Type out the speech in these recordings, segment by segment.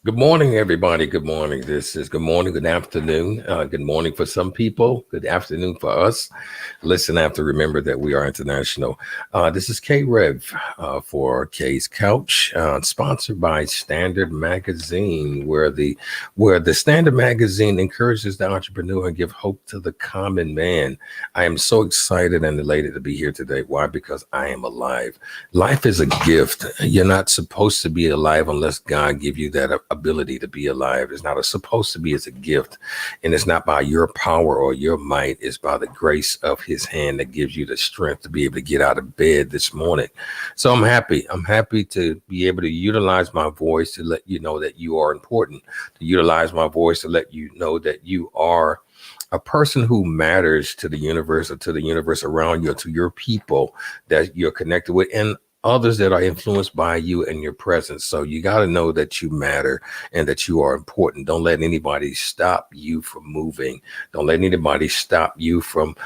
Good morning, everybody. Good morning. This is good morning, good afternoon. Good morning for some people, good afternoon for us. Listen, I have to remember that we are international. This is K Rev for K's Couch, sponsored by Standard Magazine, where the Standard Magazine encourages the entrepreneur and give hope to the common man. I am so excited and elated to be here today. Why? Because I am alive. Life is a gift. You're not supposed to be alive unless God give you that ability to be alive. It's not a supposed to be, it's a gift. And it's not by your power or your might, it's by the grace of his hand that gives you the strength to be able to get out of bed this morning. So I'm happy. I'm happy to be able to utilize my voice to let you know that you are important, to utilize my voice to let you know that you are a person who matters to the universe or to the universe around you, or to your people that you're connected with, and others that are influenced by you and your presence. So you got to know that you matter and that you are important. Don't let anybody stop you from moving. Don't let anybody stop you from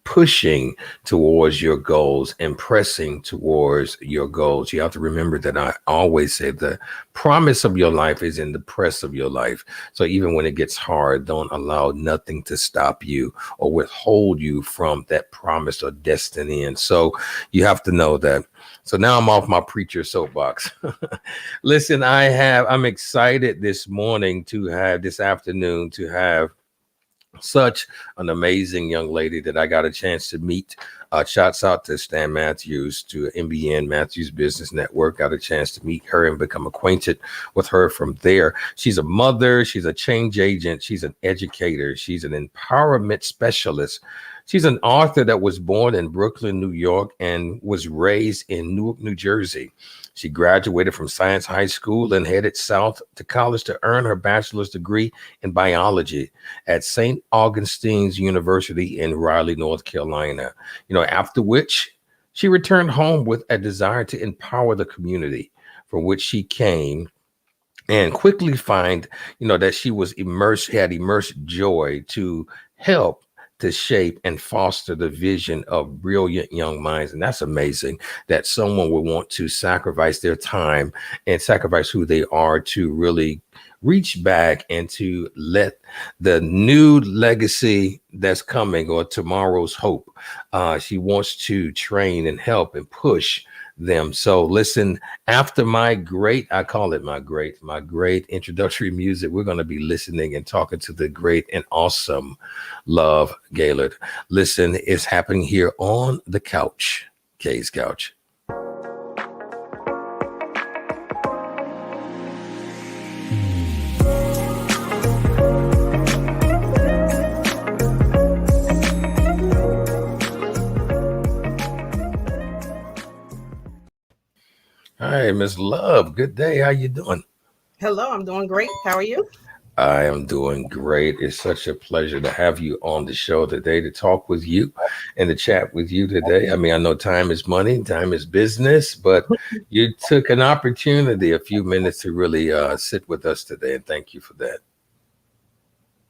pushing towards your goals and pressing towards your goals. You have to remember that I always say the promise of your life is in the press of your life. So even when it gets hard, don't allow nothing to stop you or withhold you from that promise or destiny. And so you have to know that. So now I'm off my preacher soapbox. Listen, I'm excited this afternoon to have such an amazing young lady that I got a chance to meet. Shouts out to Stan Matthews, to MBN Matthews Business Network. Got a chance to meet her and become acquainted with her from there. She's a mother. She's a change agent. She's an educator. She's an empowerment specialist. She's an author that was born in Brooklyn, New York, and was raised in Newark, New Jersey. She graduated from Science High School and headed south to college to earn her bachelor's degree in biology at St. Augustine's University in Raleigh, North Carolina. After which she returned home with a desire to empower the community from which she came, and quickly find, that she had immersed joy to help to shape and foster the vision of brilliant young minds. And that's amazing that someone would want to sacrifice their time and sacrifice who they are to really reach back and to let the new legacy that's coming, or tomorrow's hope, she wants to train and help and push them. So listen, after I call it my great introductory music, we're going to be listening and talking to the great and awesome Love Gaillard. Listen, it's happening here on the couch, K's Couch. Hi, Miss Love. Good day. How you doing? Hello, I'm doing great. How are you? I am doing great. It's such a pleasure to have you on the show today, to talk with you and to chat with you today. I mean, I know time is money, time is business, but you took an opportunity, a few minutes to really sit with us today, and thank you for that.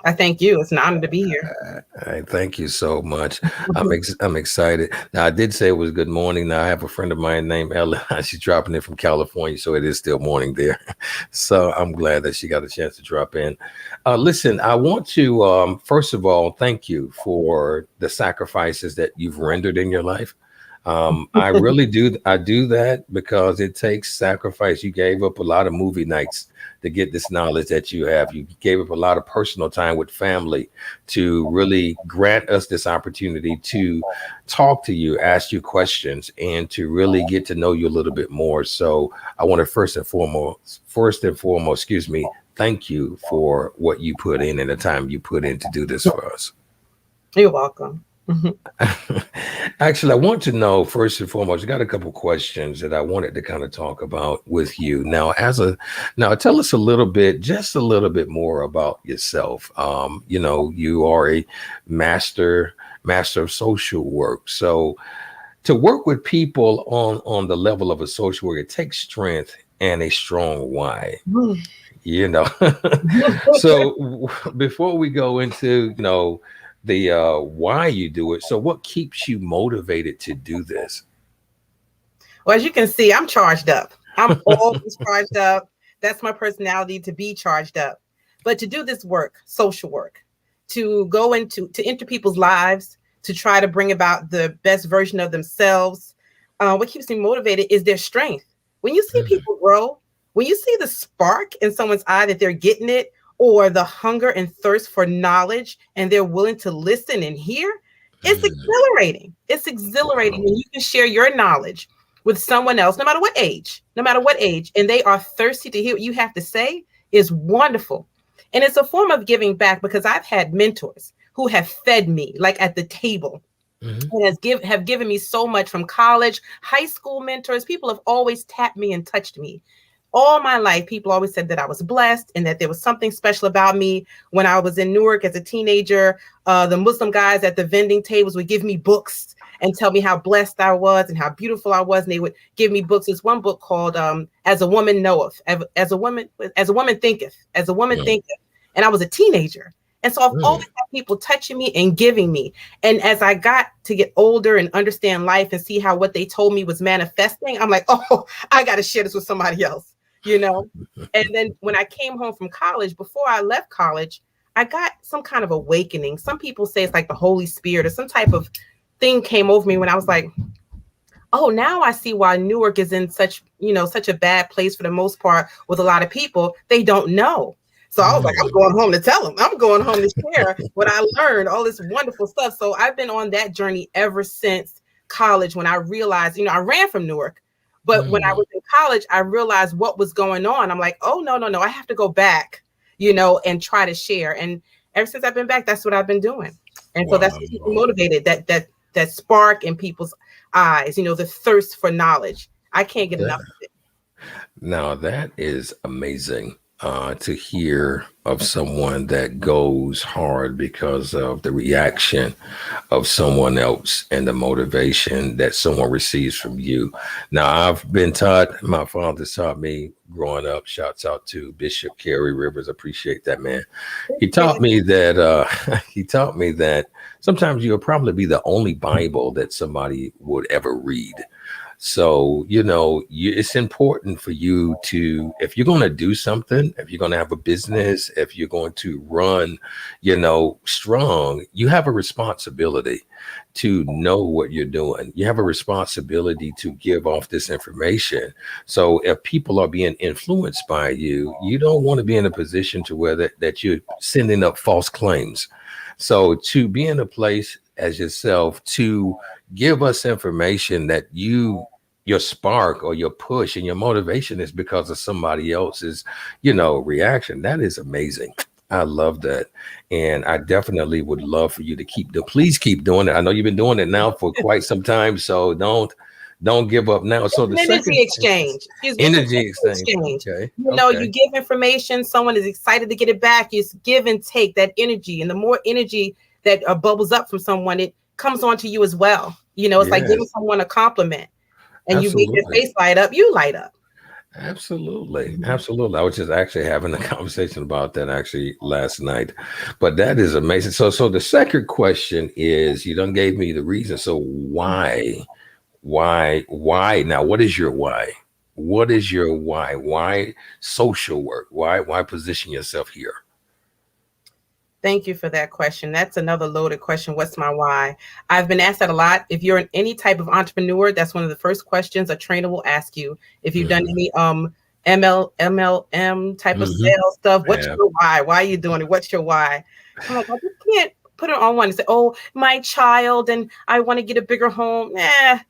I thank you. It's an honor to be here. I thank you so much. I'm excited. Now, I did say it was good morning. Now, I have a friend of mine named Ellen. She's dropping in from California, so it is still morning there. So I'm glad that she got a chance to drop in. Listen, I want to first of all thank you for the sacrifices that you've rendered in your life. I really do. I do that because it takes sacrifice. You gave up a lot of movie nights to get this knowledge that you have. You gave up a lot of personal time with family to really grant us this opportunity to talk to you, ask you questions, and to really get to know you a little bit more. So I want to first and foremost, thank you for what you put in and the time you put in to do this for us. You're welcome. Actually, I want to know first and foremost, I got a couple questions that I wanted to kind of talk about with you. Now, tell us just a little bit more about yourself. You are a master of social work. So to work with people on the level of a social worker, it takes strength and a strong why. you know. So before we go into, the why you do it, so what keeps you motivated to do this? Well, as you can see, I'm charged up. I'm always charged up. That's my personality, to be charged up. But to do this work, social work, to go to enter people's lives, to try to bring about the best version of themselves, what keeps me motivated is their strength. When you see people grow, when you see the spark in someone's eye that they're getting it, or the hunger and thirst for knowledge, and they're willing to listen and hear, it's exhilarating. It's exhilarating when you can share your knowledge with someone else, no matter what age, and they are thirsty to hear what you have to say, is wonderful. And it's a form of giving back, because I've had mentors who have fed me, like at the table, and have given me so much, from college, high school mentors. People have always tapped me and touched me. All my life, people always said that I was blessed and that there was something special about me. When I was in Newark as a teenager, the Muslim guys at the vending tables would give me books and tell me how blessed I was and how beautiful I was. And they would give me books. There's one book called As a Woman Knoweth, as a woman thinketh. And I was a teenager. And so I've always had people touching me and giving me. And as I got to get older and understand life and see how what they told me was manifesting, I'm like, oh, I got to share this with somebody else, And then when I came home from college, before I left college, I got some kind of awakening. Some people say it's like the Holy Spirit or some type of thing came over me when I was like, oh, now I see why Newark is in such a bad place for the most part with a lot of people. They don't know. So I was like, I'm going home to tell them. I'm going home to share what I learned, all this wonderful stuff. So I've been on that journey ever since college, when I realized, I ran from Newark. But when I was in college, I realized what was going on. I'm like, oh, no, I have to go back, and try to share. And ever since I've been back, that's what I've been doing. And so that's what keeps me motivated, that spark in people's eyes, the thirst for knowledge. I can't get enough of it. Now, that is amazing. To hear of someone that goes hard because of the reaction of someone else and the motivation that someone receives from you. Now, I've been taught, my father taught me growing up, shouts out to Bishop Kerry Rivers, appreciate that, man. He taught me that sometimes you'll probably be the only Bible that somebody would ever read. So, it's important for you to, if you're going to do something, if you're going to have a business, if you're going to run, strong, you have a responsibility to know what you're doing. You have a responsibility to give off this information. So if people are being influenced by you, you don't want to be in a position to where that you're sending up false claims. So to be in a place as yourself to give us information that your spark or your push and your motivation is because of somebody else's, reaction. That is amazing. I love that. And I definitely would love for you to please keep doing it. I know you've been doing it now for quite some time. So don't give up now. So the energy exchange. Energy exchange. Okay. You give information, someone is excited to get it back. You give and take that energy. And the more energy that bubbles up from someone, it comes onto you as well. It's like giving someone a compliment, and you make your face light up, you light up. Absolutely. I was just actually having a conversation about that actually last night, but that is amazing. So the second question is, you done gave me the reason. So why now? What is your why? Why social work? Why position yourself here? Thank you for that question. That's another loaded question. What's my why? I've been asked that a lot. If you're any type of entrepreneur, that's one of the first questions a trainer will ask you. If you've done any MLM type of sales stuff, what's your why? Why are you doing it? What's your why? I'm like, I just can't put it on one and say, oh, my child, and I want to get a bigger home. That's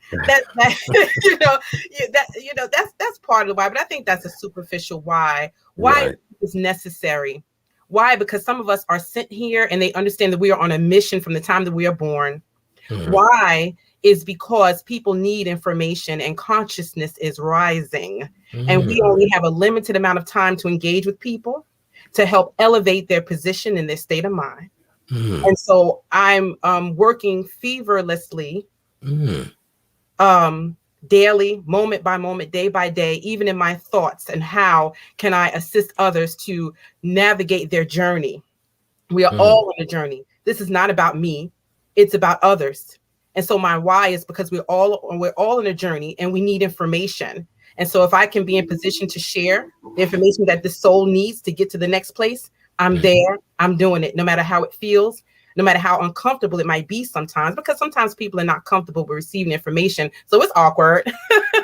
part of the why, but I think that's a superficial why. Why is necessary? Why? Because some of us are sent here and they understand that we are on a mission from the time that we are born. Why is because people need information and consciousness is rising. And we only have a limited amount of time to engage with people to help elevate their position and their state of mind. And so I'm working feverlessly, daily, moment by moment, day by day, even in my thoughts, and how can I assist others to navigate their journey. We are all on a journey. This is not about me. It's about others. And so my why is because we're all on a journey and we need information. And so if I can be in position to share the information that the soul needs to get to the next place, I'm there, I'm doing it, no matter how it feels, no matter how uncomfortable it might be sometimes, because sometimes people are not comfortable with receiving information. So it's awkward.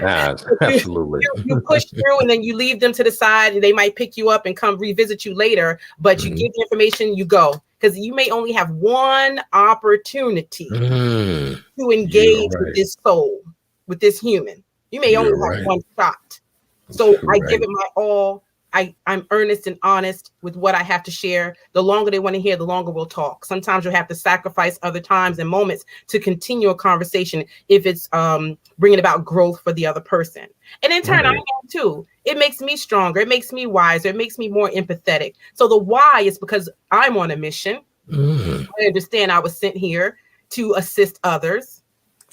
Absolutely. You push through and then you leave them to the side and they might pick you up and come revisit you later, but you give the information, you go. Because you may only have one opportunity to engage with this soul, with this human. You may only have one shot. So I give it my all. I'm earnest and honest with what I have to share. The longer they want to hear, the longer we'll talk. Sometimes you'll have to sacrifice other times and moments to continue a conversation if it's bringing about growth for the other person. And in turn, I am too. It makes me stronger. It makes me wiser. It makes me more empathetic. So the why is because I'm on a mission. I understand I was sent here to assist others.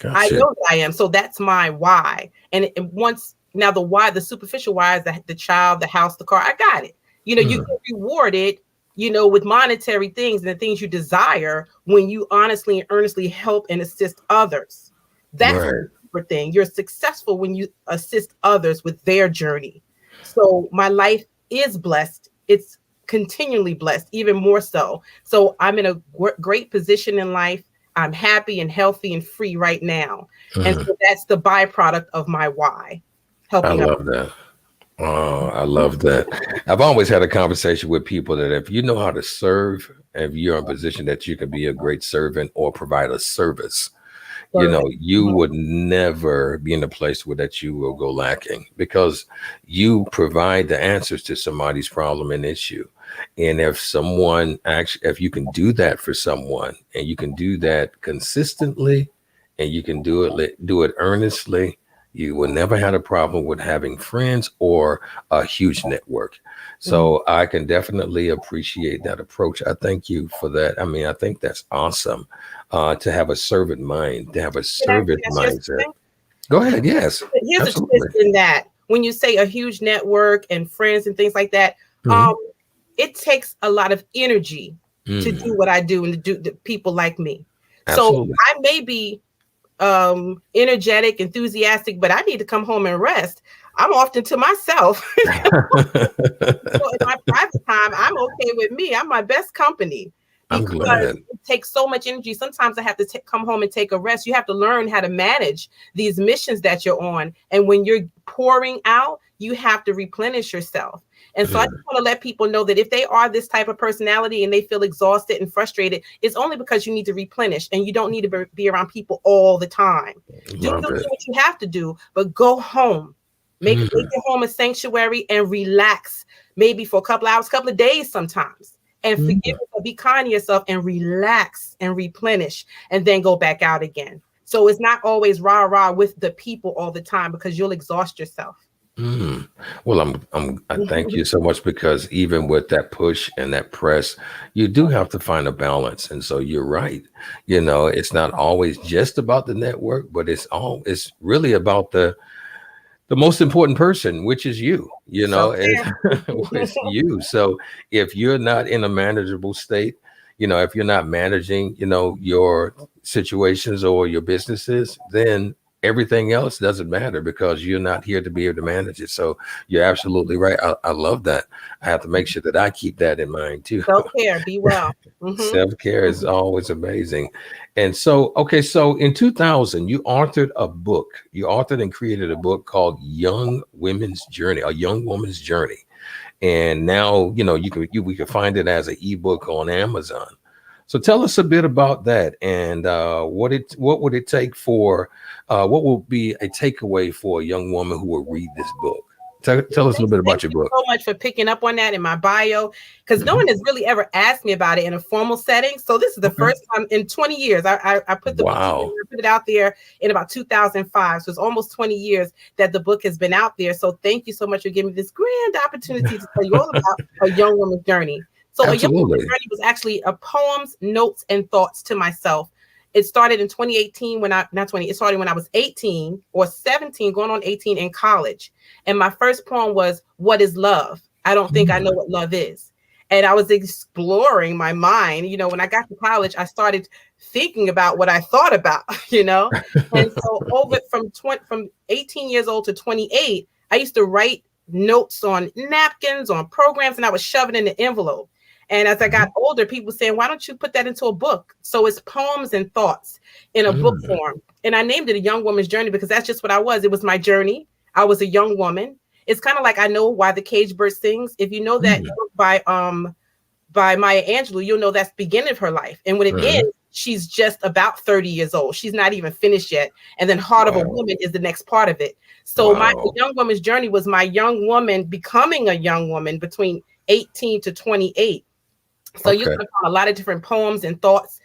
Gotcha. I know that I am. So that's my why. And once... Now, the why, the superficial why is the child, the house, the car. I got it. You know, you get rewarded, you know, with monetary things and the things you desire when you honestly and earnestly help and assist others. That's a super thing. You're successful when you assist others with their journey. So my life is blessed. It's continually blessed, even more so. So I'm in a great position in life. I'm happy and healthy and free right now. And so that's the byproduct of my why. I love that. Oh, I love that. I've always had a conversation with people that if you know how to serve, if you're in a position that you can be a great servant or provide a service, you know, you would never be in a place where that you will go lacking because you provide the answers to somebody's problem and issue. And if someone actually, if you can do that for someone and you can do that consistently and you can do it earnestly, you will never have a problem with having friends or a huge network. So I can definitely appreciate that approach. I thank you for that. I mean, I think that's awesome to have a servant mind, to have a servant mindset. Go ahead. Yes. Here's a twist in that. When you say a huge network and friends and things like that, it takes a lot of energy to do what I do and to do the people like me. Absolutely. So I may be energetic, enthusiastic, but I need to come home and rest. I'm often to myself. So in my private time, I'm okay with me. I'm my best company. I'm glad. It takes so much energy. Sometimes I have to come home and take a rest. You have to learn how to manage these missions that you're on. And when you're pouring out, you have to replenish yourself. And so I just want to let people know that if they are this type of personality and they feel exhausted and frustrated, it's only because you need to replenish and you don't need to be around people all the time. Do what you have to do, but go home. Make your home a sanctuary and relax, maybe for a couple hours, couple of days sometimes. And forgive yourself, be kind to yourself and relax and replenish and then go back out again. So it's not always rah-rah with the people all the time because you'll exhaust yourself. Well, I thank you so much because even with that push and that press, you do have to find a balance. And so you're right. You know, it's not always just about the network, but it's really about the most important person, which is you, you know, it's you. So if you're not in a manageable state, you know, if you're not managing, you know, your situations or your businesses, then everything else doesn't matter because you're not here to be able to manage it. So you're absolutely right. I love that. I have to make sure that I keep that in mind too. Self-care, be well. Self-care is always amazing. And so, okay, so in 2000, you authored a book. You authored and created a book called Young Women's Journey, A Young Woman's Journey. And now, you know, we can find it as an ebook on Amazon. So tell us a bit about that and what would it take for what will be a takeaway for a young woman who will read this book? Tell us a little bit about your book. Thank you so much for picking up on that in my bio, because no one has really ever asked me about it in a formal setting. So this is the first time in 20 years. I put the book together, I put it out there in about 2005. So it's almost 20 years that the book has been out there. So thank you so much for giving me this grand opportunity to tell you all about A Young Woman's Journey. So A Young Woman's Journey was actually a poems, notes, and thoughts to myself. It started in 2018 it started when I was 18 or 17, going on 18 in college. And my first poem was, "What is love? I don't think I know what love is." And I was exploring my mind. You know, when I got to college, I started thinking about what I thought about, you know. And so from 18 years old to 28, I used to write notes on napkins, on programs, and I would shove it in the envelope. And as I got older, people saying, why don't you put that into a book? So it's poems and thoughts in a book form. And I named it A Young Woman's Journey because that's just what I was. It was my journey. I was a young woman. It's kind of like I Know Why the Cage Bird Sings. If you know that book by Maya Angelou, you'll know that's the beginning of her life. And when it ends, she's just about 30 years old. She's not even finished yet. And then Heart of a Woman is the next part of it. So my young woman's journey was my young woman becoming a young woman between 18 to 28. So you can find a lot of different poems and thoughts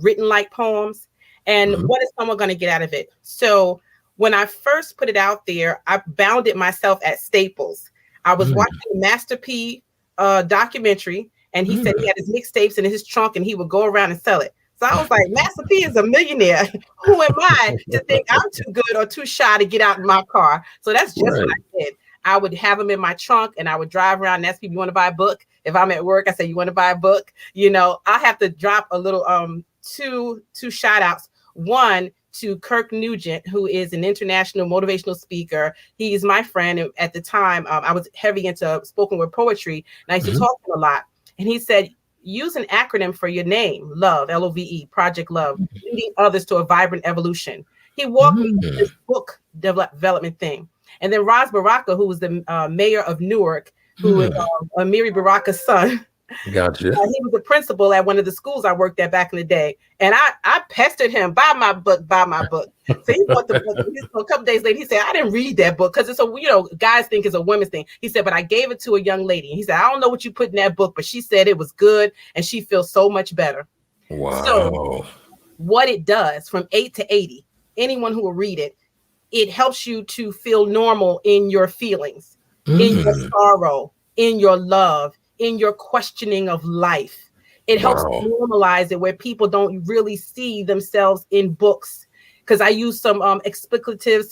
written like poems. And what is someone going to get out of it? So when I first put it out there, I bound it myself at Staples. I was watching the Master P documentary, and he said he had his mixtapes in his trunk and he would go around and sell it. So I was like, Master P is a millionaire. Who am I to think I'm too good or too shy to get out in my car? So that's just what I did. I would have them in my trunk and I would drive around and ask people, you want to buy a book? If I'm at work, I say, you want to buy a book? You know, I have to drop a little two shout outs. One to Kirk Nugent, who is an international motivational speaker. He's my friend. At the time, I was heavy into spoken word poetry, and I used to talk to him a lot. And he said, use an acronym for your name, LOVE, L-O-V-E, Project Love, leading others to a vibrant evolution. He walked me through this book development thing. And then Raz Baraka, who was the mayor of Newark, who is Amiri Baraka's son. Gotcha. He was the principal at one of the schools I worked at back in the day. And I pestered him, buy my book. So he bought the book. So a couple days later, he said, I didn't read that book because it's guys think it's a women's thing. He said, but I gave it to a young lady. He said, I don't know what you put in that book, but she said it was good and she feels so much better. Wow. So what it does from 8 to 80, anyone who will read it, it helps you to feel normal in your feelings, in your sorrow, in your love, in your questioning of life. It helps normalize it where people don't really see themselves in books. Because I use some explicatives,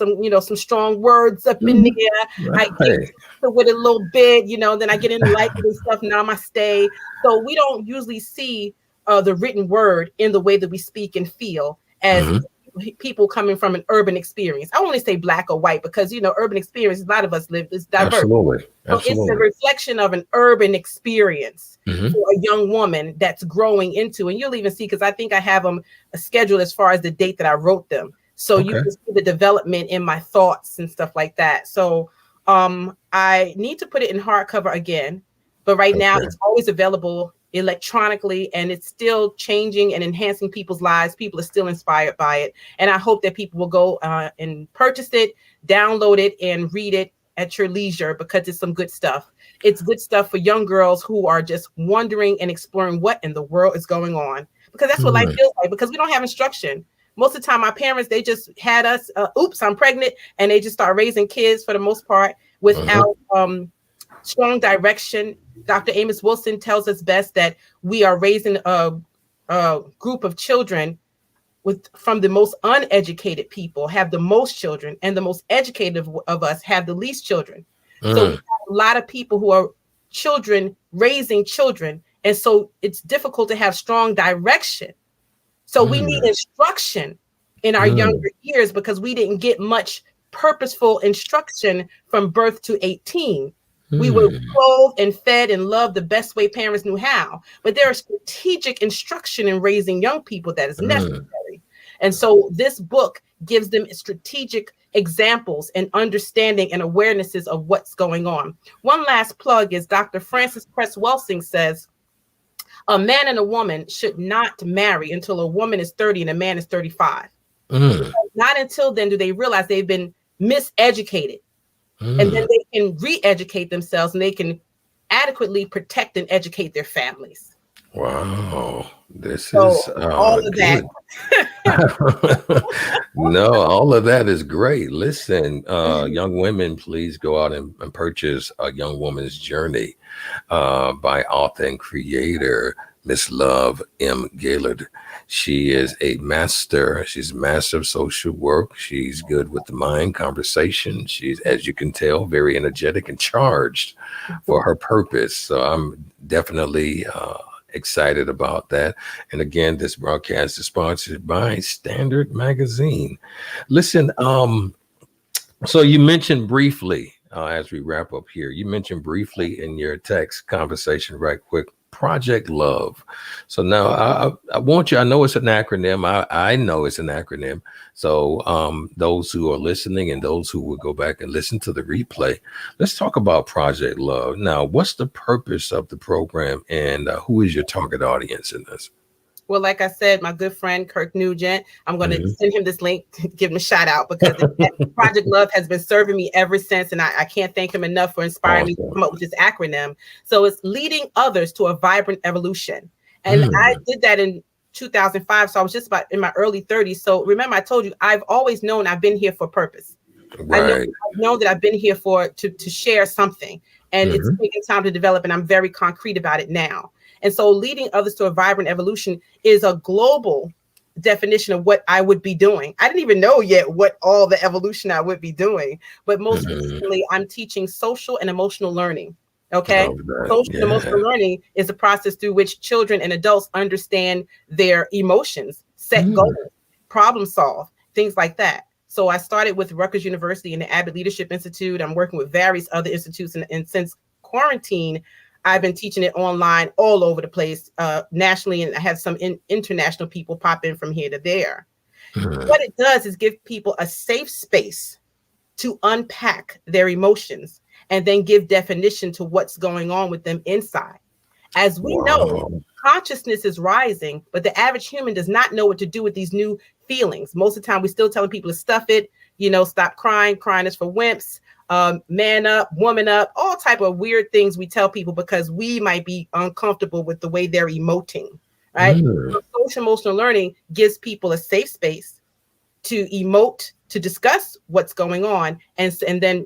some strong words up in there. I get with a little bit, then I get into life and stuff, namaste. So we don't usually see the written word in the way that we speak and feel as people coming from an urban experience. I only say black or white because, urban experience, a lot of us live, it's diverse. Absolutely. So it's a reflection of an urban experience for a young woman that's growing into, and you'll even see, because I think I have them scheduled as far as the date that I wrote them. So you can see the development in my thoughts and stuff like that. So I need to put it in hardcover again, but right now it's always available electronically, and it's still changing and enhancing people's lives. People are still inspired by it, and I hope that people will go and purchase it, download it, and read it at your leisure, because it's some good stuff. It's good stuff for young girls who are just wondering and exploring what in the world is going on, because that's what life feels like, because we don't have instruction. Most of the time, our parents, they just had us, oops, I'm pregnant, and they just start raising kids for the most part without strong direction. Dr. Amos Wilson tells us best that we are raising a group of children from the most uneducated people have the most children, and the most educated of us have the least children. So we have a lot of people who are children raising children, and so it's difficult to have strong direction. So we need instruction in our younger years, because we didn't get much purposeful instruction from birth to 18. We were clothed and fed and loved the best way parents knew how. But there is strategic instruction in raising young people that is necessary. And so this book gives them strategic examples and understanding and awarenesses of what's going on. One last plug is Dr. Frances Cress Welsing says, a man and a woman should not marry until a woman is 30 and a man is 35. Not until then do they realize they've been miseducated. And then they can re-educate themselves, and they can adequately protect and educate their families. Wow. This So is all of good. No, all of that is great. Listen, young women, please go out and purchase A Young Woman's Journey by author and creator Miss Love M. Gaillard. She is a master. She's a master of social work. She's good with the mind, conversation. She's, as you can tell, very energetic and charged for her purpose. So I'm definitely excited about that. And again, this broadcast is sponsored by Standard Magazine. Listen, So you mentioned briefly, as we wrap up here, you mentioned briefly in your text conversation, right quick, Project Love. So now I want you, I know it's an acronym. I know it's an acronym. So those who are listening and those who will go back and listen to the replay, let's talk about Project Love. Now, what's the purpose of the program and who is your target audience in this? Well, like I said, my good friend Kirk Nugent, I'm going to Mhm. send him this link to give him a shout out because Project Love has been serving me ever since. And I can't thank him enough for inspiring me to Awesome. come up with this acronym. So it's leading others to a vibrant evolution. And I Mm, did that in 2005. So I was just about in my early 30s. So remember, I told you, I've always known I've been here for a purpose. right. I've known that I've been here to share something, and it's Mhm. taken time to develop, and I'm very concrete about it now. And so leading others to a vibrant evolution is a global definition of what I would be doing. I didn't even know yet what all the evolution I would be doing, but most Mhm. recently I'm teaching social and emotional learning. Okay. Love that. Social and Yeah. emotional learning is a process through which children and adults understand their emotions, set goals, Mm, problem solve, things like that. So I started with Rutgers University and the Abbott Leadership Institute. I'm working with various other institutes, and since quarantine, I've been teaching it online all over the place, nationally, and I have some international people pop in from here to there. mhm. What it does is give people a safe space to unpack their emotions and then give definition to what's going on with them inside. As we know, Wow. consciousness is rising, but the average human does not know what to do with these new feelings. Most of the time, we're still telling people to stuff it, stop crying. Crying is for wimps. Man up, woman up, all type of weird things we tell people because we might be uncomfortable with the way they're emoting, right? Mm, So social emotional learning gives people a safe space to emote, to discuss what's going on, and then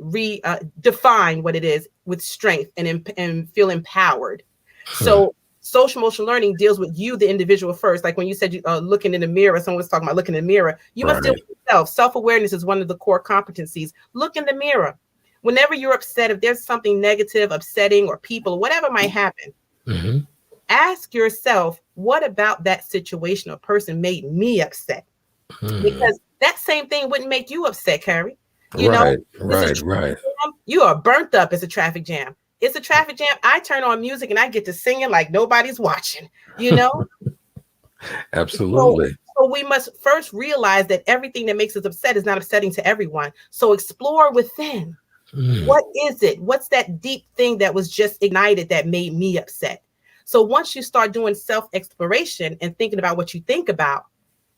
define what it is with strength and feel empowered. huh. So social emotional learning deals with you, the individual first. Like when you said looking in the mirror, someone was talking about looking in the mirror. You must deal Right. with yourself. Self-awareness is one of the core competencies. Look in the mirror. Whenever you're upset, if there's something negative, upsetting, or people, whatever might happen, Mhm. ask yourself, what about that situation or person made me upset? Mm. Because that same thing wouldn't make you upset, Carrie. You know, Right, it's a right, right. traffic jam. You are burnt up. It's a traffic jam. It's a traffic jam. I turn on music and I get to singing like nobody's watching. You know, so Absolutely. so we must first realize that everything that makes us upset is not upsetting to everyone. So explore within. Mm, What is it? What's that deep thing that was just ignited that made me upset? So once you start doing self exploration and thinking about what you think about,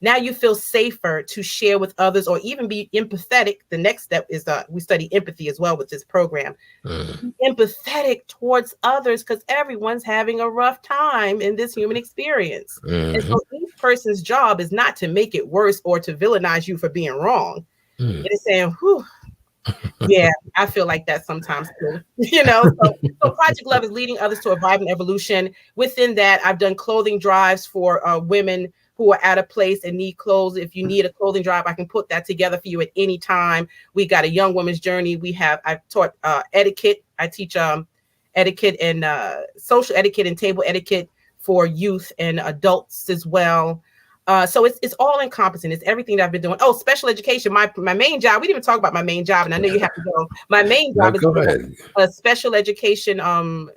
now you feel safer to share with others or even be empathetic. The next step is we study empathy as well with this program. mm, Empathetic towards others because everyone's having a rough time in this human experience. And mhm, so each person's job is not to make it worse or to villainize you for being wrong. mm. It is saying, whew, yeah, I feel like that sometimes too. So Project Love is leading others to a vibrant evolution. Within that, I've done clothing drives for women who are at a place and need clothes. If you need a clothing drive, I can put that together for you at any time. We got a young woman's journey. I've taught etiquette. I teach etiquette and social etiquette and table etiquette for youth and adults as well. So it's all encompassing. It's everything that I've been doing. Oh, special education. My main job. We didn't even talk about my main job, and I know you have to go. My main Now job is go ahead. a special education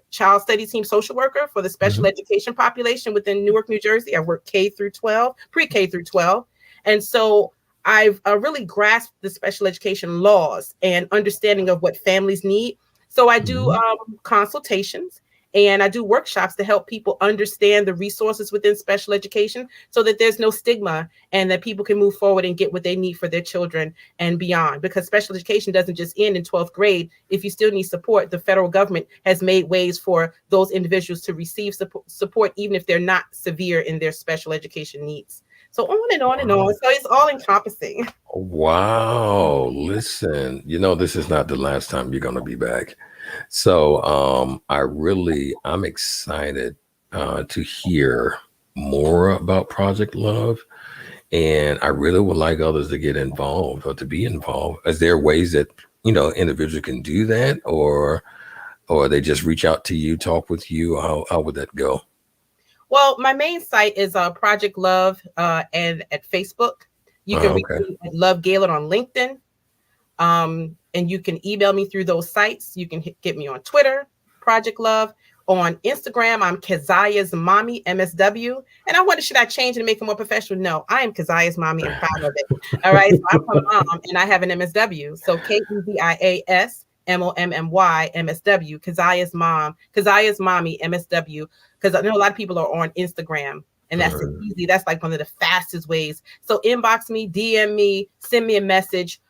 child studies team social worker for the special Mhm. education population within Newark, New Jersey. I work K through 12, pre-K through 12, and so I've really grasped the special education laws and understanding of what families need. So I do Mhm. consultations and I do workshops to help people understand the resources within special education so that there's no stigma and that people can move forward and get what they need for their children and beyond. Because special education doesn't just end in 12th grade. If you still need support, the federal government has made ways for those individuals to receive support, even if they're not severe in their special education needs. So on and on and Wow. on. So it's all encompassing. Wow. Listen, this is not the last time you're going to be back. So I'm excited to hear more about Project Love. And I really would like others to get involved or to be involved. Is there ways that, individuals can do that or they just reach out to you, talk with you? How would that go? Well, my main site is Project Love and at Facebook. You can reach Okay. me at Love Gaillard on LinkedIn. And you can email me through those sites. You can get me on Twitter, Project Love. On Instagram, I'm Keziah's Mommy, MSW. And I wonder, should I change it and make it more professional? No, I am Keziah's Mommy and proud of it. All right. So I'm her mom and I have an MSW. So Kezias MOMMY MSW, Keziah's Mom, Keziah's Mommy, MSW. Because I know a lot of people are on Instagram. And that's easy. That's like one of the fastest ways. So inbox me, DM me, send me a message.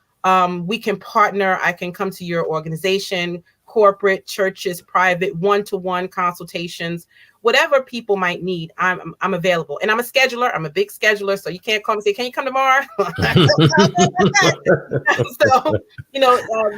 We can partner. I can come to your organization, corporate, churches, private, one-to-one consultations, whatever people might need. I'm available. And I'm a scheduler. I'm a big scheduler. So you can't call me and say, can you come tomorrow? So,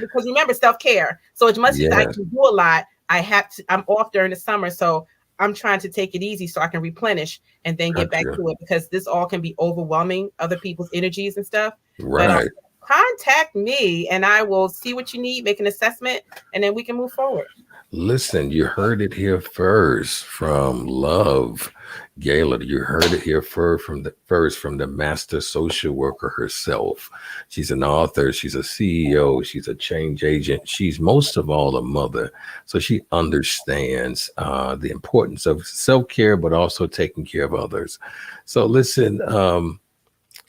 because remember, self-care. So as much as I can do a lot, I'm off during the summer. So I'm trying to take it easy so I can replenish and then get back to it, because this all can be overwhelming, other people's energies and stuff. Right. But, contact me and I will see what you need, make an assessment, and then we can move forward. Listen, you heard it here first from Love Gaillard. You heard it here first from the master social worker herself. She's an author. She's a CEO. She's a change agent. She's most of all a mother. So she understands the importance of self-care, but also taking care of others. So listen,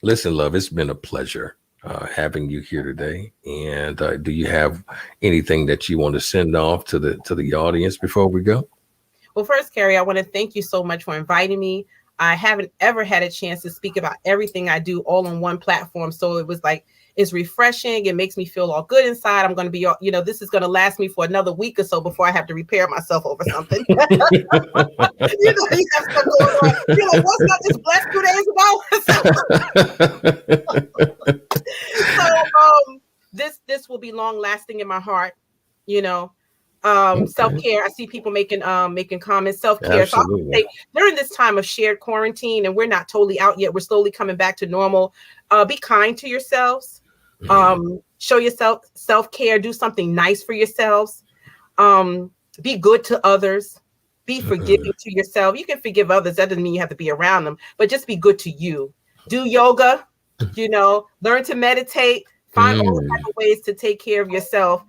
Love, it's been a pleasure having you here today. And do you have anything that you want to send off to the audience before we go? Well, first, Carrie, I want to thank you so much for inviting me. I haven't ever had a chance to speak about everything I do all on one platform. So it was like, it's refreshing. It makes me feel all good inside. I'm going to be, this is going to last me for another week or so before I have to repair myself over something. You have stuff going on. You're like, what's not just blessed 2 days ago? So this will be long lasting in my heart, self-care. I see people making comments, self-care. So I would say during this time of shared quarantine, and we're not totally out yet, we're slowly coming back to normal. Be kind to yourselves. Show yourself self-care. Do something nice for yourselves. Be good to others. Be forgiving to yourself. You can forgive others. That doesn't mean you have to be around them, but just be good to you. Do yoga, learn to meditate, find all type of ways to take care of yourself.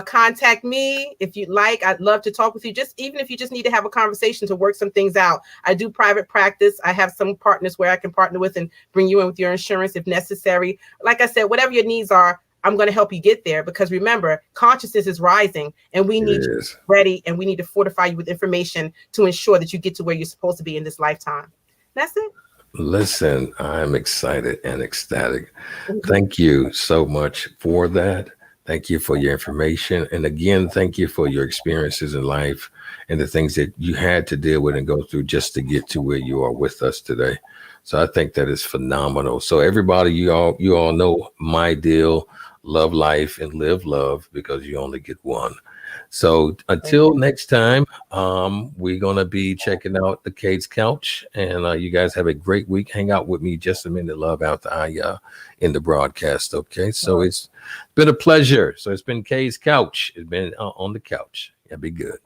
Contact me if you'd like. I'd love to talk with you. Even if you just need to have a conversation to work some things out. I do private practice. I have some partners where I can partner with and bring you in with your insurance if necessary. Like I said, whatever your needs are, I'm going to help you get there, because remember, consciousness is rising and we need you ready, and we need to fortify you with information to ensure that you get to where you're supposed to be in this lifetime. That's it. Listen, I'm excited and ecstatic. Thank you so much for that. Thank you for your information. And again, thank you for your experiences in life and the things that you had to deal with and go through just to get to where you are with us today. So I think that is phenomenal. So everybody, you all know my deal: love life and live love, because you only get one. So until next time, we're going to be checking out the Kouch, and you guys have a great week. Hang out with me just a minute, Love, after I in the broadcast. Okay. So it's been a pleasure. So it's been Kouch. It's been on the couch. Yeah, be good.